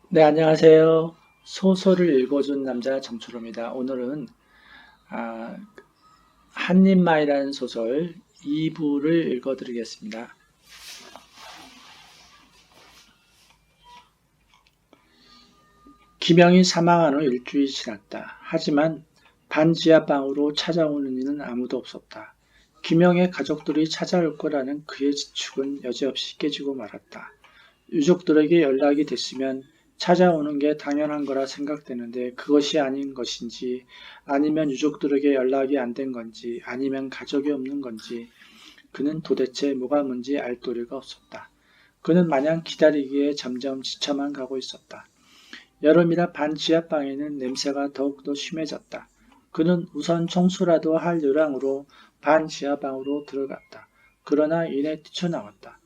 네, 안녕하세요. 소설을 읽어준 남자 정초로입니다. 오늘은 아, 한입마이라는 소설 2부를 읽어드리겠습니다. 김영이 사망한 후 일주일이 지났다. 하지만 반지하방으로 찾아오는 이는 아무도 없었다. 김영의 가족들이 찾아올 거라는 그의 지축은 여지없이 깨지고 말았다. 유족들에게 연락이 됐으면 찾아오는 게 당연한 거라 생각되는데 그것이 아닌 것인지 아니면 유족들에게 연락이 안 된 건지 아니면 가족이 없는 건지 그는 도대체 뭐가 뭔지 알 도리가 없었다. 그는 마냥 기다리기에 점점 지쳐만 가고 있었다. 여름이라 반 지하방에는 냄새가 더욱더 심해졌다. 그는 우선 청소라도 할 요량으로 반 지하방으로 들어갔다. 그러나 이내 뛰쳐나왔다.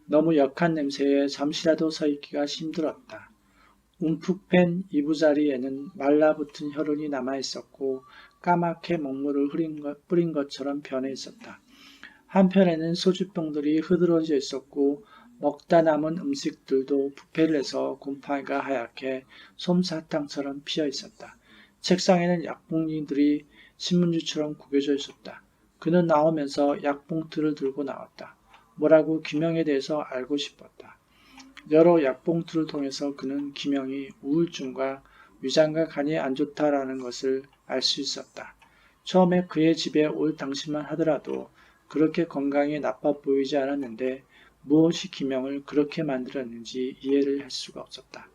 너무 역한 냄새에 잠시라도 서 있기가 힘들었다. 움푹 팬 이부자리에는 말라붙은 혈흔이 남아있었고 까맣게 먹물을 뿌린 것처럼 변해 있었다. 한편에는 소주병들이 흐드러져 있었고 먹다 남은 음식들도 부패를 해서 곰팡이가 하얗게 솜사탕처럼 피어 있었다. 책상에는 약봉지들이 신문지처럼 구겨져 있었다. 그는 나오면서 약봉투를 들고 나왔다. 뭐라고 김영에 대해서 알고 싶었다. 여러 약봉투를 통해서 그는 김영이 우울증과 위장과 간이 안 좋다라는 것을 알 수 있었다. 처음에 그의 집에 올 당시만 하더라도 그렇게 건강이 나빠 보이지 않았는데 무엇이 김영을 그렇게 만들었는지 이해를 할 수가 없었다.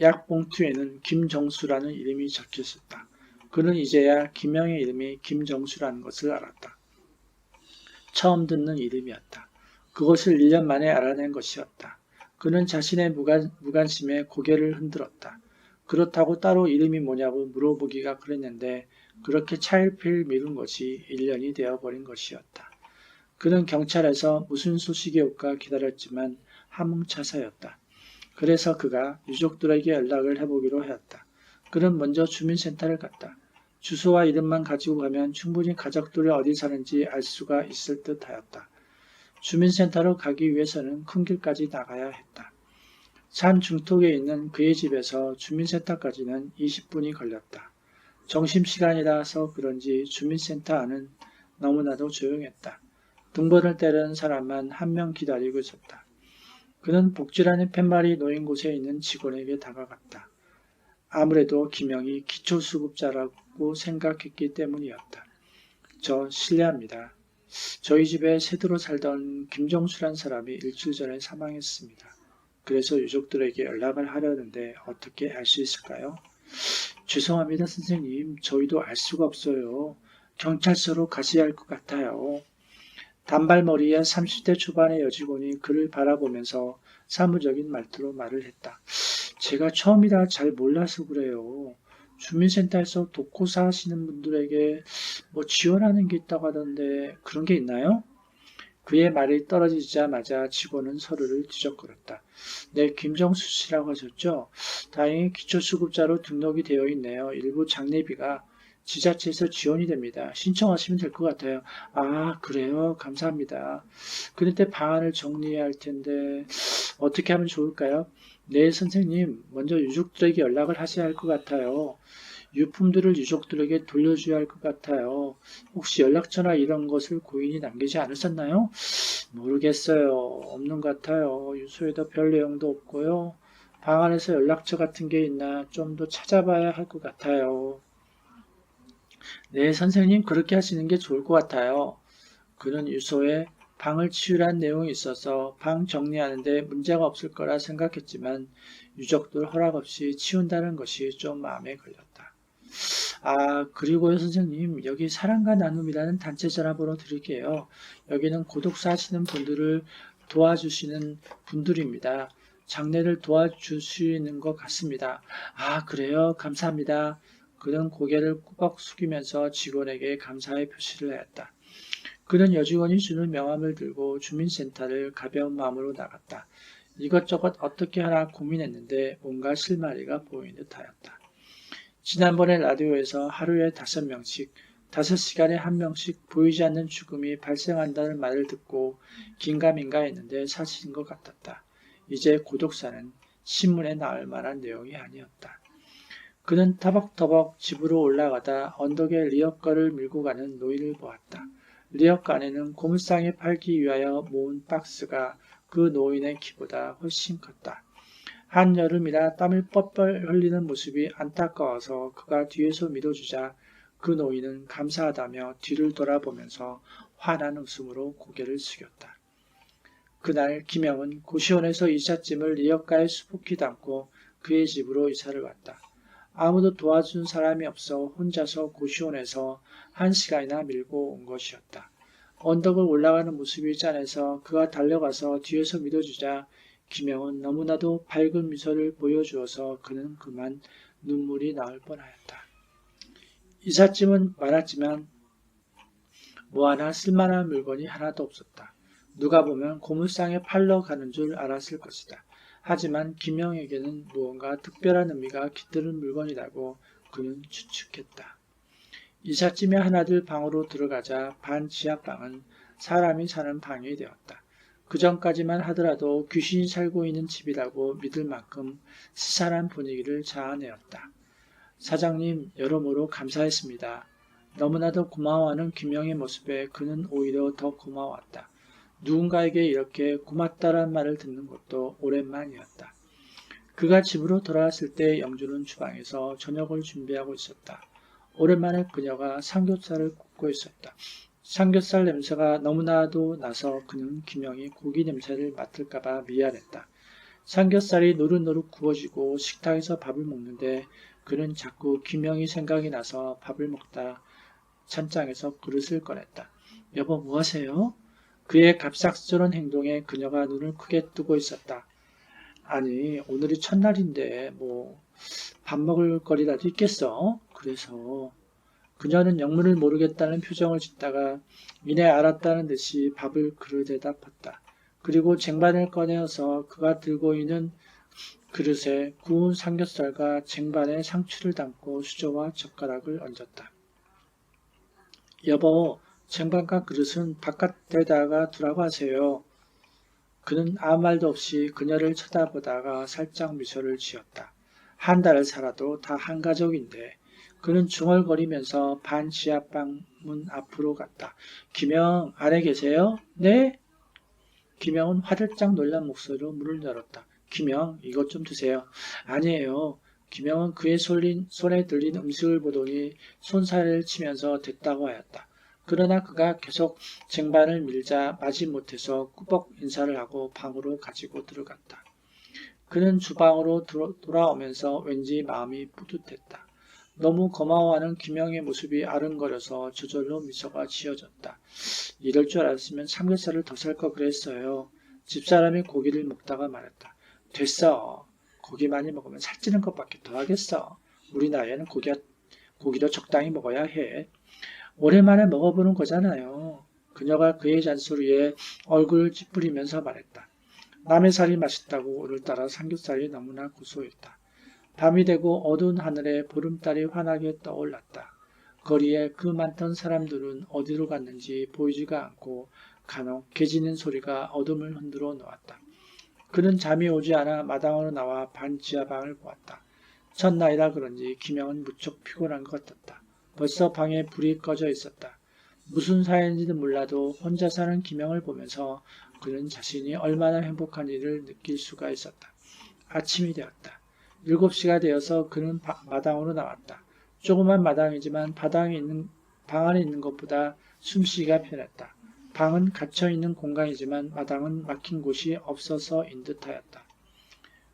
약봉투에는 김정수라는 이름이 적혀 있었다. 그는 이제야 김영의 이름이 김정수라는 것을 알았다. 처음 듣는 이름이었다. 그것을 1년 만에 알아낸 것이었다. 그는 자신의 무관심에 고개를 흔들었다. 그렇다고 따로 이름이 뭐냐고 물어보기가 그랬는데 그렇게 차일피일 미룬 것이 1년이 되어버린 것이었다. 그는 경찰에서 무슨 소식이 올까 기다렸지만 함흥차사였다. 그래서 그가 유족들에게 연락을 해보기로 하였다. 그는 먼저 주민센터를 갔다. 주소와 이름만 가지고 가면 충분히 가족들이 어디 사는지 알 수가 있을 듯 하였다. 주민센터로 가기 위해서는 큰 길까지 나가야 했다. 산 중턱에 있는 그의 집에서 주민센터까지는 20분이 걸렸다. 점심시간이라서 그런지 주민센터 안은 너무나도 조용했다. 등번을 때리는 사람만 한 명 기다리고 있었다. 그는 복지라는 팻말이 놓인 곳에 있는 직원에게 다가갔다. 아무래도 김영이 기초수급자라고 생각했기 때문이었다. 저 실례합니다. 저희 집에 세대로 살던 김정수란 사람이 일주일 전에 사망했습니다. 그래서 유족들에게 연락을 하려는데 어떻게 알 수 있을까요? 죄송합니다, 선생님. 저희도 알 수가 없어요. 경찰서로 가셔야 할 것 같아요. 단발머리의 30대 초반의 여직원이 그를 바라보면서 사무적인 말투로 말을 했다. 제가 처음이라 잘 몰라서 그래요. 주민센터에서 독거사 하시는 분들에게 뭐 지원하는 게 있다고 하던데 그런 게 있나요? 그의 말이 떨어지자마자 직원은 서류를 뒤적거렸다. 네, 김정수 씨라고 하셨죠? 다행히 기초수급자로 등록이 되어 있네요. 일부 장례비가 지자체에서 지원이 됩니다. 신청하시면 될 것 같아요. 아, 그래요? 감사합니다. 그런데 방안을 정리해야 할 텐데 어떻게 하면 좋을까요? 네, 선생님. 먼저 유족들에게 연락을 하셔야 할 것 같아요. 유품들을 유족들에게 돌려줘야 할 것 같아요. 혹시 연락처나 이런 것을 고인이 남기지 않으셨나요? 모르겠어요. 없는 것 같아요. 유서에도 별 내용도 없고요. 방 안에서 연락처 같은 게 있나 좀 더 찾아봐야 할 것 같아요. 네, 선생님, 그렇게 하시는 게 좋을 것 같아요. 그는 유서에 방을 치우란 내용이 있어서 방 정리하는데 문제가 없을 거라 생각했지만 유족들 허락 없이 치운다는 것이 좀 마음에 걸렸다. 아, 그리고요, 선생님, 여기 사랑과 나눔이라는 단체 전화번호 드릴게요. 여기는 고독사 하시는 분들을 도와주시는 분들입니다. 장례를 도와주시는 것 같습니다. 아, 그래요? 감사합니다. 그는 고개를 꾸벅 숙이면서 직원에게 감사의 표시를 했다. 그는 여직원이 주는 명함을 들고 주민센터를 가벼운 마음으로 나갔다. 이것저것 어떻게 하나 고민했는데 뭔가 실마리가 보이는 듯하였다. 지난번에 라디오에서 하루에 5명씩, 5시간에 1명씩 보이지 않는 죽음이 발생한다는 말을 듣고 긴가민가 했는데 사실인 것 같았다. 이제 고독사는 신문에 나올 만한 내용이 아니었다. 그는 터벅터벅 집으로 올라가다 언덕에 리어커를 밀고 가는 노인을 보았다. 리어커 안에는 고물상에 팔기 위하여 모은 박스가 그 노인의 키보다 훨씬 컸다. 한여름이라 땀을 뻘뻘 흘리는 모습이 안타까워서 그가 뒤에서 밀어주자 그 노인은 감사하다며 뒤를 돌아보면서 환한 웃음으로 고개를 숙였다. 그날 김영은 고시원에서 이삿짐을 리어카에 수북히 담고 그의 집으로 이사를 왔다. 아무도 도와준 사람이 없어 혼자서 고시원에서 1시간이나 밀고 온 것이었다. 언덕을 올라가는 모습이 짠해서 그가 달려가서 뒤에서 밀어주자 김영은 너무나도 밝은 미소를 보여주어서 그는 그만 눈물이 나올 뻔하였다. 이삿짐은 많았지만 뭐 하나 쓸만한 물건이 하나도 없었다. 누가 보면 고물상에 팔러 가는 줄 알았을 것이다. 하지만 김영에게는 무언가 특별한 의미가 깃드는 물건이라고 그는 추측했다. 이삿짐이 하나둘 방으로 들어가자 반 지하방은 사람이 사는 방이 되었다. 그 전까지만 하더라도 귀신이 살고 있는 집이라고 믿을 만큼 스산한 분위기를 자아내었다. 사장님, 여러모로 감사했습니다. 너무나도 고마워하는 김영의 모습에 그는 오히려 더 고마웠다. 누군가에게 이렇게 고맙다란 말을 듣는 것도 오랜만이었다. 그가 집으로 돌아왔을 때 영주는 주방에서 저녁을 준비하고 있었다. 오랜만에 그녀가 삼겹살을 굽고 있었다. 삼겹살 냄새가 너무나도 나서 그는 김영이 고기 냄새를 맡을까봐 미안했다. 삼겹살이 노릇노릇 구워지고 식탁에서 밥을 먹는데 그는 자꾸 김영이 생각이 나서 밥을 먹다 찬장에서 그릇을 꺼냈다. 여보, 뭐 하세요? 그의 갑작스러운 행동에 그녀가 눈을 크게 뜨고 있었다. 아니, 오늘이 첫날인데 밥 먹을 거리라도 있겠어? 그래서 그녀는 영문을 모르겠다는 표정을 짓다가 이내 알았다는 듯이 밥을 그릇에다 폈다. 그리고 쟁반을 꺼내어서 그가 들고 있는 그릇에 구운 삼겹살과 쟁반에 상추를 담고 수저와 젓가락을 얹었다. 여보, 쟁반과 그릇은 바깥에다가 두라고 하세요. 그는 아무 말도 없이 그녀를 쳐다보다가 살짝 미소를 지었다. 한 달을 살아도 다 한 가족인데 그는 중얼거리면서 반 지하방 문 앞으로 갔다. 김영, 안에 계세요? 네? 김영은 화들짝 놀란 목소리로 문을 열었다. 김영, 이것 좀 드세요. 아니에요. 김영은 그의 손에 들린 음식을 보더니 손살을 치면서 됐다고 하였다. 그러나 그가 계속 쟁반을 밀자 마지못해서 꾸벅 인사를 하고 방으로 가지고 들어갔다. 그는 주방으로 돌아오면서 왠지 마음이 뿌듯했다. 너무 고마워하는 김영의 모습이 아른거려서 저절로 미소가 지어졌다. 이럴 줄 알았으면 삼겹살을 더 살 거 그랬어요. 집사람이 고기를 먹다가 말했다. 됐어. 고기 많이 먹으면 살찌는 것밖에 더 하겠어. 우리 나이에는 고기도 적당히 먹어야 해. 오랜만에 먹어보는 거잖아요. 그녀가 그의 잔소리에 얼굴을 찌푸리면서 말했다. 남의 살이 맛있다고 오늘따라 삼겹살이 너무나 고소했다. 밤이 되고 어두운 하늘에 보름달이 환하게 떠올랐다. 거리에 그 많던 사람들은 어디로 갔는지 보이지가 않고 간혹 개짖는 소리가 어둠을 흔들어 놓았다. 그는 잠이 오지 않아 마당으로 나와 반 지하방을 보았다. 첫날이라 그런지 김영은 무척 피곤한 것 같았다. 벌써 방에 불이 꺼져 있었다. 무슨 사연인지는 몰라도 혼자 사는 김영을 보면서 그는 자신이 얼마나 행복한 일을 느낄 수가 있었다. 아침이 되었다. 7시가 되어서 그는 마당으로 나왔다. 조그만 마당이지만 방 안에 있는 것보다 숨쉬기가 편했다. 방은 갇혀있는 공간이지만 마당은 막힌 곳이 없어서인 듯하였다.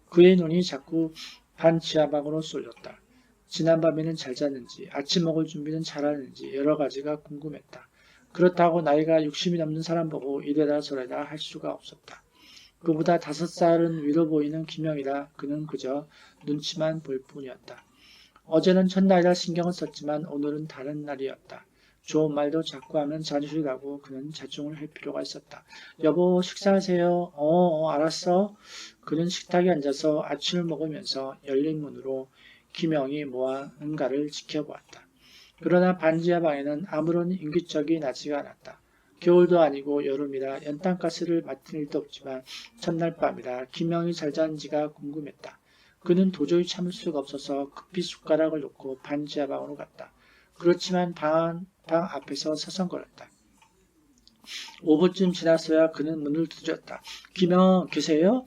그의 눈이 자꾸 반 지하방으로 쏠렸다. 지난밤에는 잘 잤는지 아침 먹을 준비는 잘하는지 여러 가지가 궁금했다. 그렇다고 나이가 60이 넘는 사람 보고 이래라 저래라 할 수가 없었다. 그보다 5살은 위로 보이는 김영이라 그는 그저 눈치만 볼 뿐이었다. 어제는 첫날이라 신경을 썼지만 오늘은 다른 날이었다. 좋은 말도 자꾸 하면 잔소리 나고 그는 자중을 할 필요가 있었다. 여보, 식사하세요. 알았어. 그는 식탁에 앉아서 아침을 먹으면서 열린 문으로 김영이 뭐하는가를 지켜보았다. 그러나 반지하 방에는 아무런 인기척이 나지가 않았다. 겨울도 아니고 여름이라 연탄가스를 맡은 일도 없지만 첫날 밤이라 김영이 잘 자는지가 궁금했다. 그는 도저히 참을 수가 없어서 급히 숟가락을 놓고 반지하방으로 갔다. 그렇지만 방 앞에서 서성거렸다. 5분쯤 지났어야 그는 문을 두드렸다. 김영 계세요?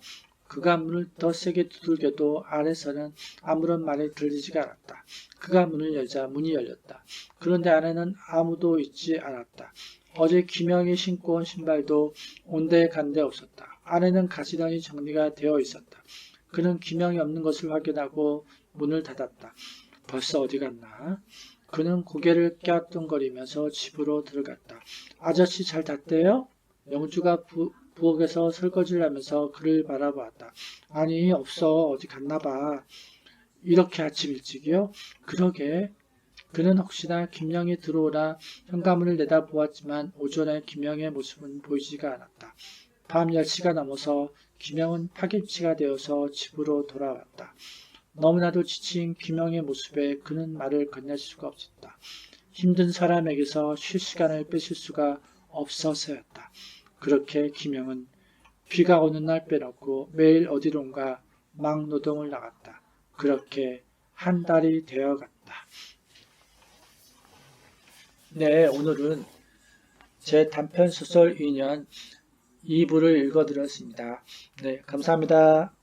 그가 문을 더 세게 두들겨도 안에서는 아무런 말이 들리지가 않았다. 그가 문을 열자 문이 열렸다. 그런데 안에는 아무도 있지 않았다. 어제 김영이 신고 온 신발도 온데 간데 없었다. 안에는 가시런히 정리가 되어 있었다. 그는 김영이 없는 것을 확인하고 문을 닫았다. 벌써 어디 갔나? 그는 고개를 깨우뚱거리면서 집으로 들어갔다. 아저씨 잘 잤대요? 영주가 부엌에서 설거지를 하면서 그를 바라보았다. 아니 없어 어디 갔나 봐. 이렇게 아침 일찍이요? 그러게. 그는 혹시나 김영이 들어오나 현관문을 내다보았지만 오전에 김영의 모습은 보이지가 않았다. 밤 10시가 넘어서 김영은 파김치가 되어서 집으로 돌아왔다. 너무나도 지친 김영의 모습에 그는 말을 건넬 수가 없었다. 힘든 사람에게서 쉴 시간을 뺏을 수가 없어서였다. 그렇게 김영은 비가 오는 날 빼놓고 매일 어디론가 막노동을 나갔다. 그렇게 한 달이 되어갔다. 네, 오늘은 제 단편소설 인연 2부를 읽어드렸습니다. 네, 감사합니다.